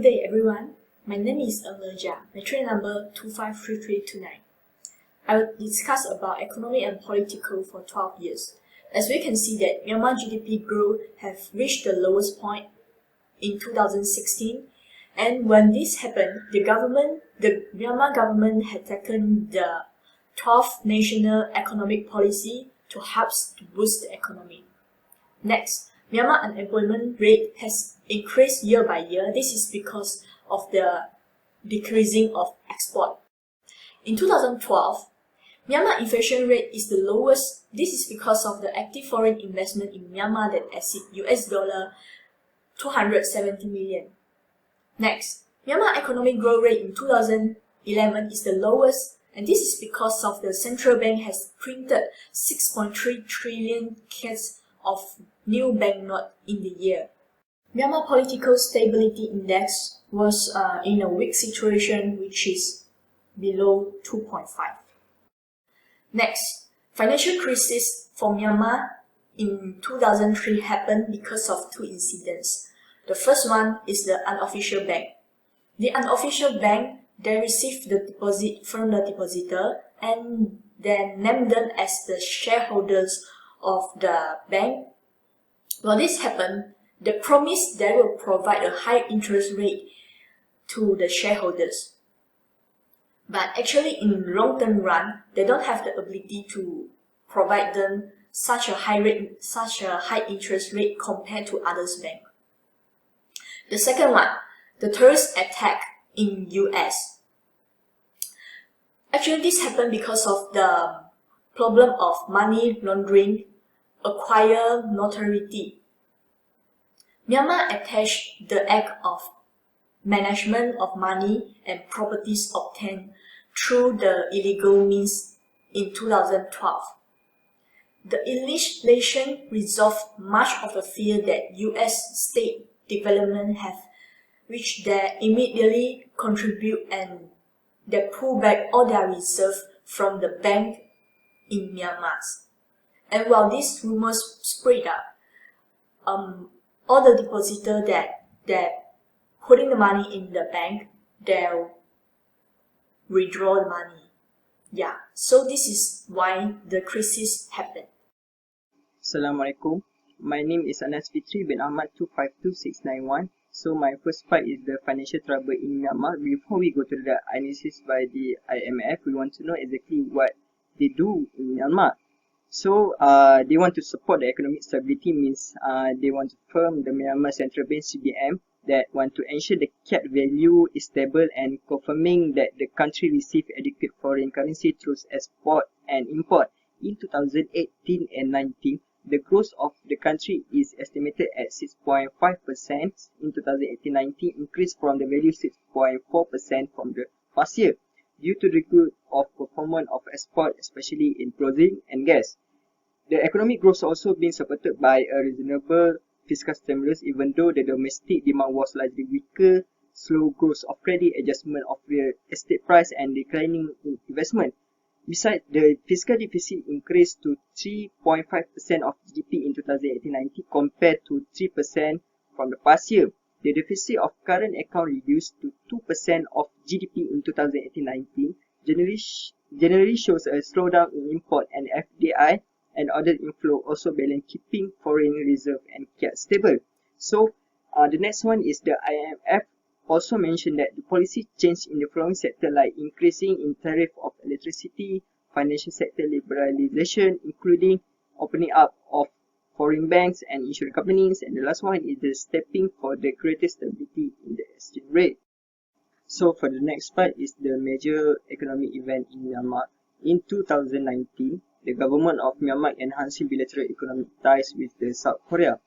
day everyone, my name is Emerja, my train number 253329. I will discuss about economic and political for 12 years. As we can see that Myanmar GDP growth have reached the lowest point in 2016, and when this happened, the Myanmar government had taken the 12th National Economic Policy to help to boost the economy. Next, Myanmar unemployment rate has increased year by year. This is because of the decreasing of export. In 2012, Myanmar inflation rate is the lowest. This is because of the active foreign investment in Myanmar that exceed $270 million. Next, Myanmar economic growth rate in 2011 is the lowest, and this is because of the central bank has printed 6.3 trillion cats of new banknote in the year. Myanmar political stability index was in a weak situation, which is below 2.5. Next, financial crisis for Myanmar in 2003 happened because of two incidents. The first one is the unofficial bank. The unofficial bank, they received the deposit from the depositor and then named them as the shareholders of the bank. When this happened, they promised they will provide a high interest rate to the shareholders. But actually in long-term run, they don't have the ability to provide them such a high interest rate compared to others banks. The second one, the terrorist attack in US. Actually, this happened because of the problem of money laundering, acquire notoriety. Myanmar attached the act of management of money and properties obtained through the illegal means in 2012. The legislation resolved much of the fear that US state development have, which they immediately contribute and they pull back all their reserves from the bank in Myanmar. And while these rumors spread out, all the depositors that putting the money in the bank, they'll withdraw the money. Yeah, so this is why the crisis happened. Assalamualaikum. My name is Anas Fitri bin Ahmad 252691. So my first part is the financial trouble in Myanmar. Before we go to the analysis by the IMF, we want to know exactly what they do in Myanmar. So they want to support the economic stability, means they want to firm the Myanmar Central Bank CBM that want to ensure the kyat value is stable and confirming that the country receive adequate foreign currency through export and import. In 2018 and 19, the growth of the country is estimated at 6.5% in 2018-19, increased from the value 6.4% from the past year, due to the good of performance of export, especially in clothing and gas. The economic growth also been supported by a reasonable fiscal stimulus, even though the domestic demand was largely weaker, slow growth of credit, adjustment of real estate price, and declining investment. Besides, the fiscal deficit increased to 3.5% of GDP in 2018-19 compared to 3% from the past year. The deficit of current account reduced to 2% of GDP in 2018-19, generally shows a slowdown in import and FDI and other inflow, also balance keeping foreign reserve and kyat stable. So, the next one is the IMF also mentioned that the policy change in the following sector, like increasing in tariff of electricity, financial sector liberalization, including opening up of foreign banks and insurance companies, and the last one is the stepping for the greater stability in the exchange rate. So for the next part is the major economic event in Myanmar. In 2019, the government of Myanmar enhancing bilateral economic ties with the South Korea.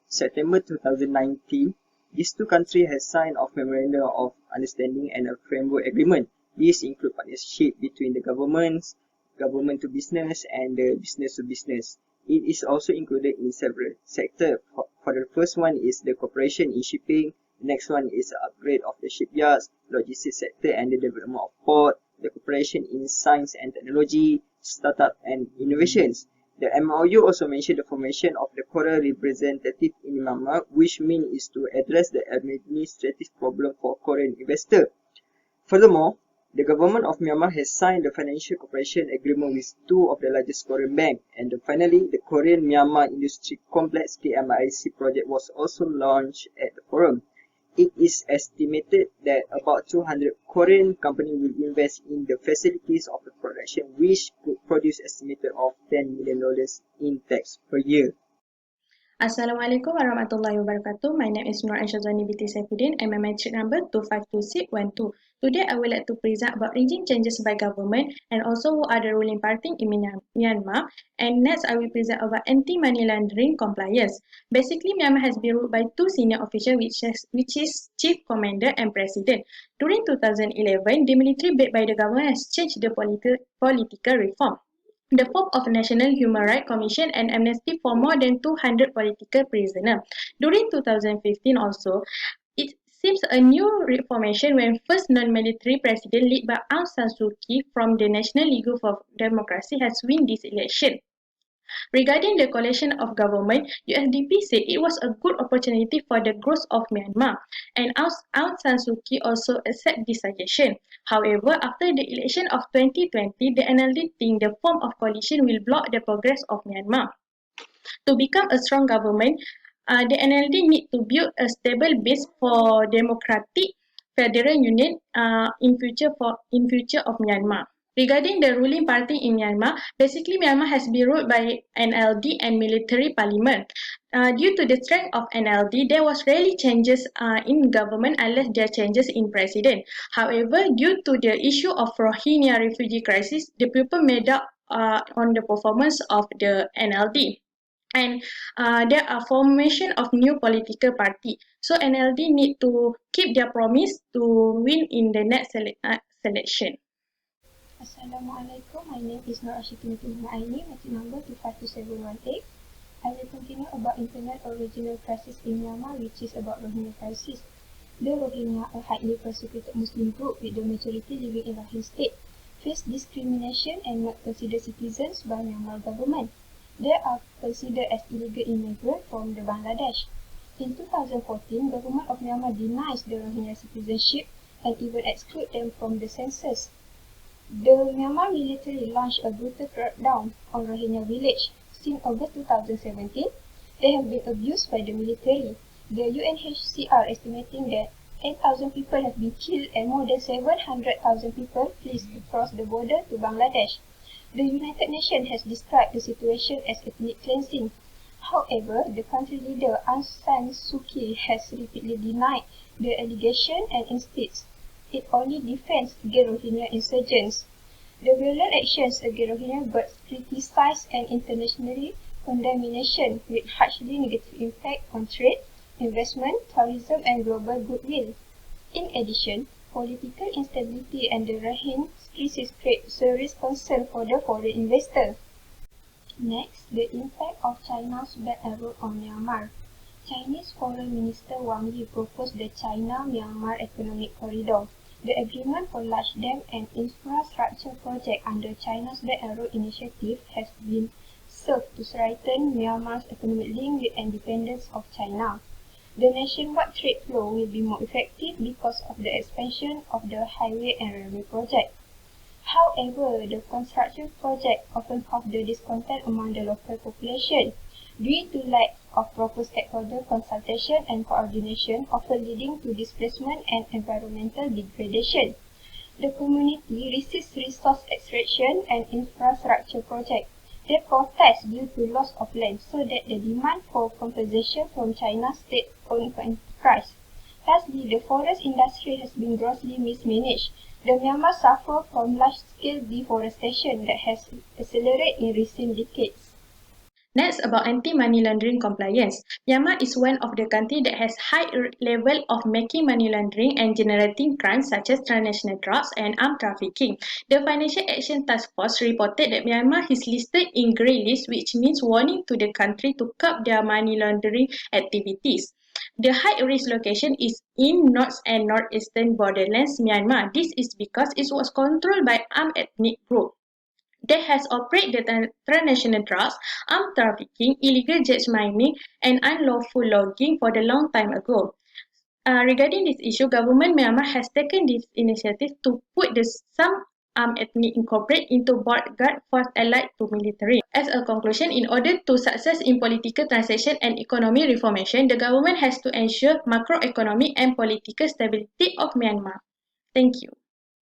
September 2019, these two countries have signed a memorandum of understanding and a framework agreement. These include partnership between the governments, government to business, and the business to business. It is also included in several sectors. For the first one is the cooperation in shipping. The next one is the upgrade of the shipyards, logistics sector, and the development of port. The cooperation in science and technology, startup and innovations. The MOU also mentioned the formation of the Korea representative in Myanmar, which means is to address the administrative problem for Korean investors. Furthermore, the government of Myanmar has signed the financial cooperation agreement with two of the largest Korean banks, and finally, the Korean Myanmar Industry Complex KMIC project was also launched at the forum. It is estimated that about 200 Korean companies will invest in the facilities of the production, which could produce estimated of $10 million in tax per year. Assalamualaikum warahmatullahi wabarakatuh. My name is Nur Aishazani binti Saifuddin and my metric number 252612. Today I would like to present about regime changes by government and also who are the ruling party in Myanmar. And next I will present about anti-money laundering compliance. Basically, Myanmar has been ruled by two senior officials which is Chief Commander and President. During 2011, the military backed by the government has changed the political reform. The form of National Human Rights Commission and amnesty for more than 200 political prisoners. During 2015 also, it seems a new reformation when first non-military president led by Aung San Suu Kyi from the National League for Democracy has won this election. Regarding the coalition of government, USDP said it was a good opportunity for the growth of Myanmar, and Aung San Suu Kyi also accepted this suggestion. However, after the election of 2020, the NLD think the form of coalition will block the progress of Myanmar. To become a strong government, the NLD need to build a stable base for democratic federal union in future of Myanmar. Regarding the ruling party in Myanmar, basically Myanmar has been ruled by NLD and military parliament. Due to the strength of NLD, there was rarely changes in government unless there are changes in president. However, due to the issue of Rohingya refugee crisis, the people made up on the performance of the NLD. And there are formation of new political party. So NLD need to keep their promise to win in the next selection. Assalamualaikum, my name is Nur Ashitun Aini, metric number 252718. I will continue about internal or regional crisis in Myanmar, which is about Rohingya crisis. The Rohingya, a highly persecuted Muslim group with the majority living in Rakhine State, face discrimination and not considered citizens by Myanmar government. They are considered as illegal immigrants from the Bangladesh. In 2014, government of Myanmar denies the Rohingya citizenship and even exclude them from the census. The Myanmar military launched a brutal crackdown on Rohingya village. Since August 2017, they have been abused by the military. The UNHCR estimating that 10,000 people have been killed and more than 700,000 people flee across the border to Bangladesh. The United Nations has described the situation as ethnic cleansing. However, the country leader Aung San Suu Kyi has repeatedly denied the allegation and instead it only defends against Rohingya insurgents. The violent actions against Rohingya got criticized and internationally condemnation with hugely negative impact on trade, investment, tourism and global goodwill. In addition, political instability and the Rohingya crisis create serious concern for the foreign investor. Next, the impact of China's Belt and Road on Myanmar. Chinese Foreign Minister Wang Yi proposed the China-Myanmar Economic Corridor. The agreement for large dam and infrastructure project under China's Belt and Road Initiative has been served to strengthen Myanmar's economic link with independence of China. The nationwide trade flow will be more effective because of the expansion of the highway and railway project. However, the construction project often cause the discontent among the local population due to lack of proper stakeholder consultation and coordination, often leading to displacement and environmental degradation. The community resists resource extraction and infrastructure projects. They protest due to loss of land, so that the demand for compensation from China's state-owned enterprise. Lastly, the forest industry has been grossly mismanaged. The Myanmar suffers from large-scale deforestation that has accelerated in recent decades. Next, about anti-money laundering compliance. Myanmar is one of the countries that has high level of making money laundering and generating crimes such as transnational drugs and armed trafficking. The Financial Action Task Force reported that Myanmar is listed in grey list, which means warning to the country to curb their money laundering activities. The high-risk location is in north and northeastern borderlands Myanmar. This is because it was controlled by armed ethnic groups. They has operated the transnational drugs, armed trafficking, illegal jet mining, and unlawful logging for the long time ago. Regarding this issue, government Myanmar has taken this initiative to put some armed ethnic incorporate into bodyguard force allied to military. As a conclusion, in order to success in political transition and economic reformation, the government has to ensure macroeconomic and political stability of Myanmar. Thank you.